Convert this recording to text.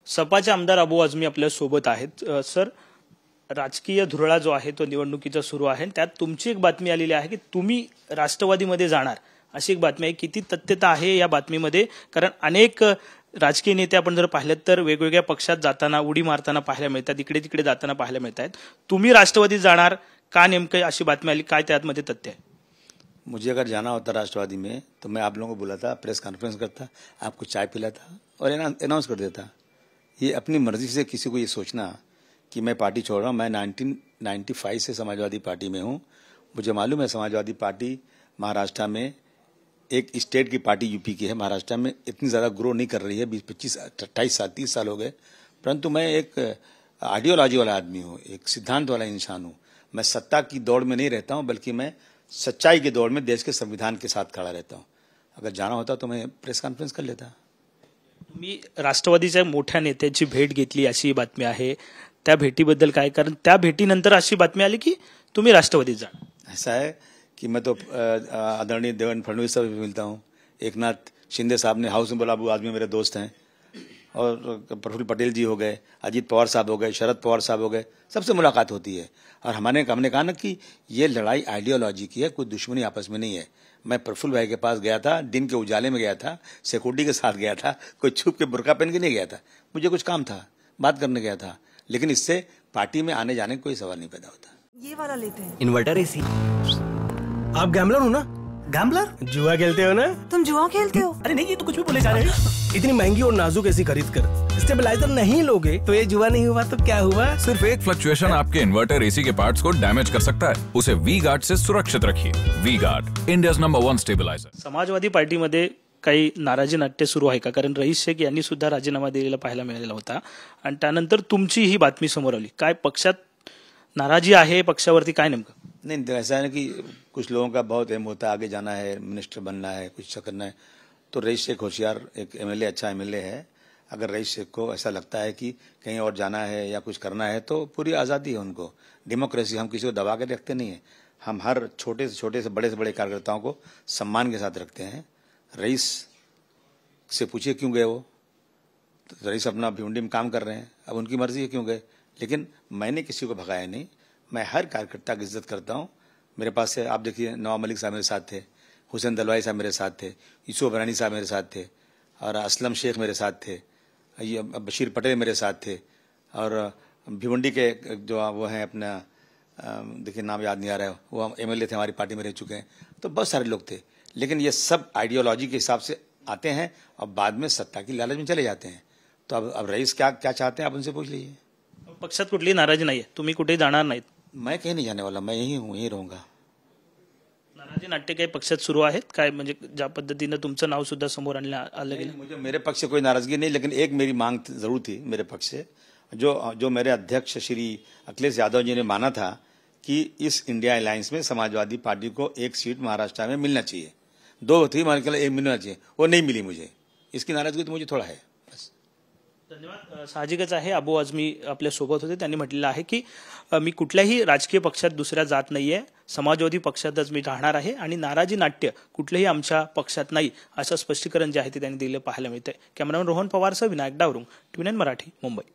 सपाचे आमदार अबू आझमी आपल्या सोबत आहेत। सर, राजकीय धुरळा जो आहे तो निवडणुकीचा सुरू आहे, त्यात तुमची एक बातमी आलेली आहे की तुम्ही राष्ट्रवादीमध्ये जाणार, अशी एक बातमी आहे। किती तथ्यता आहे या बातमीमध्ये? कारण अनेक राजकीय नेते आपण जर पाहिलेत तर वेगवेगळ्या पक्षात जाताना उडी मारताना पाहायला मिळतात, इकडे तिकडे जाताना पाहायला मिळतात। तुम्ही राष्ट्रवादीत जाणार का, नेमकं अशी बातमी आली, काय त्यामध्ये तथ्य आहे? मुझे अगर जाना होता राष्ट्रवादी में तो मैं आप लोगों को बुलाता, प्रेस कॉन्फ्रेंस करता, आपको चाय पिलाता और अनाउंस कर देता। ये अपनी मर्जी से किसी को ये सोचना कि मैं पार्टी छोड़ रहा हूँ। मैं 1995 से समाजवादी पार्टी में हूँ। मुझे मालूम है समाजवादी पार्टी महाराष्ट्र में एक स्टेट की पार्टी यूपी की है, महाराष्ट्र में इतनी ज़्यादा ग्रो नहीं कर रही है। 20-25 28 साल 30 साल हो गए, परंतु मैं एक आइडियोलॉजी वाला आदमी हूँ, एक सिद्धांत वाला इंसान हूँ। मैं सत्ता की दौड़ में नहीं रहता हूँ, बल्कि मैं सच्चाई की दौड़ में देश के संविधान के साथ खड़ा रहता हूँ। अगर जाना होता तो मैं प्रेस कॉन्फ्रेंस कर लेता। तुम्ही राष्ट्रवादीच्या मोठ्या नेत्याची भेट घेतली अशी बातमी आहे, त्या भेटीबद्दल काय? कारण त्या भेटीनंतर अशी बातमी आली की तुम्ही राष्ट्रवादीत जाणार। ऐसा है कि मैं तो आदरणीय देवेंद्र फडणवीस साहब भी मिलता हूँ, एकनाथ शिंदे साहब ने हाउस में बोला, अबू आझमी मेरे दोस्त हैं, और प्रफुल्ल पटेल जी हो गए, अजीत पवार साहब हो गए, शरद पवार साहब हो गए, सबसे मुलाकात होती है। और हमने कहा ना कि ये लड़ाई आइडियोलॉजी की है, कोई दुश्मनी आपस में नहीं है। मैं प्रफुल्ल भाई के पास गया था, दिन के उजाले में गया था, सिक्योरिटी के साथ गया था, कोई छुप के बुर्का पहन के नहीं गया था। मुझे कुछ काम था, बात करने गया था, लेकिन इससे पार्टी में आने जाने का कोई सवाल नहीं पैदा होता। ये वाला लेते हैं, इन्वर्टर एसी। आप गैम्बलर हो ना? गैम्बलर? जुआ खेलते हो ना? तुम जुआ खेलते हो? अरे नहीं, ये तो कुछ भी बोले जा रहे हैं। इतनी महंगी और नाजुक एसी खरीद कर स्टेबलाइजर नहीं लोगे तो ये जुआ नहीं हुआ तो क्या हुआ? सिर्फ एक फ्लक्चुएशन आपके इन्वर्टर एसी के पार्ट्स को डैमेज कर सकता है। उसे वी गार्ड से सुरक्षित रखिए। V guard, India's number 1 stabiliser. Samajwadi पार्टीमध्ये काही नाराजी नाट्य सुरू आहे का? कारण रईस शेख यांनी सुद्धा राजीनामा दिलेला पाहायला मिळालेला होता आणि त्यानंतर तुमची ही बातमी समोर आली। काय पक्षात नाराजी आहे पक्षावरती, काय नेमकं? नहीं, तो ऐसा है कि कुछ लोगों का बहुत एम होता है, आगे जाना है, मिनिस्टर बनना है, कुछ करना है। तो रईस शेख होशियार एक एमएलए, अच्छा एमएलए है। अगर रईस शेख को ऐसा लगता है कि कहीं और जाना है या कुछ करना है तो पूरी आज़ादी है उनको। डेमोक्रेसी, हम किसी को दबा के रखते नहीं है। हम हर छोटे से बड़े कार्यकर्ताओं को सम्मान के साथ रखते हैं। रईस से पूछिए क्यों गए वो, तो रईस अपना भिवंडी में काम कर रहे हैं, अब उनकी मर्जी है क्यों गए। लेकिन मैंने किसी को भगाया नहीं, मैं हर कार्यकर्ता की इज्जत करता हूँ। मेरे पास से आप देखिए, नवाब मलिक साहब मेरे साथ थे, हुसैन दलवाई साहब मेरे साथ थे, यूसुफ बरानी साहब मेरे साथ थे, और असलम शेख मेरे साथ थे, ये बशीर पटेल मेरे साथ थे, और भिवंडी के जो वो हैं अपना, देखिए नाम याद नहीं आ रहा है, वो एमएलए थे, हमारी पार्टी में रह चुके हैं। तो बहुत सारे लोग थे, लेकिन ये सब आइडियोलॉजी के हिसाब से आते हैं और बाद में सत्ता की लालच में चले जाते हैं। तो अब रईस क्या चाहते हैं आप उनसे पूछ लीजिए। पक्षात कुठली नाराजी नाही आहे, तुम्ही कुठे जाणार नाहीत? मैं कहीं नहीं जाने वाला, मैं यही हूँ, यही रहूंगा। नाराजी नाट्य काही पक्षात सुरू आहेत काय? म्हणजे ज्या पद्धतीने तुमचं नाव सुद्धा समोर आलं गेलं। मुझे मेरे पक्ष से कोई नाराजगी नहीं, लेकिन एक मेरी मांग जरूर थी मेरे पक्ष से, जो मेरे अध्यक्ष श्री अखिलेश यादव जी ने माना था कि इस इंडिया अलायंस में समाजवादी पार्टी को एक सीट महाराष्ट्र में मिलना चाहिए। 2 थी, मान के एक मिलना चाहिए, वो नहीं मिली मुझे। इसकी नाराजगी तो मुझे थोड़ा है। धन्यवाद। साहजिकच आहे, अबू आझमी आपल्या सोबत होते, त्यांनी म्हटलेलं आहे की मी कुठल्याही राजकीय पक्षात दुसऱ्या जात नाहीये, समाजवादी पक्षातच मी राहणार आहे आणि नाराजी नाट्य कुठलेही आमच्या पक्षात नाही, असं स्पष्टीकरण जे आहे ते त्यांनी दिलं पाहायला मिळतंय। कॅमेरामॅन रोहन पवारसह विनायक डावरुंग, TVN मराठी, मुंबई।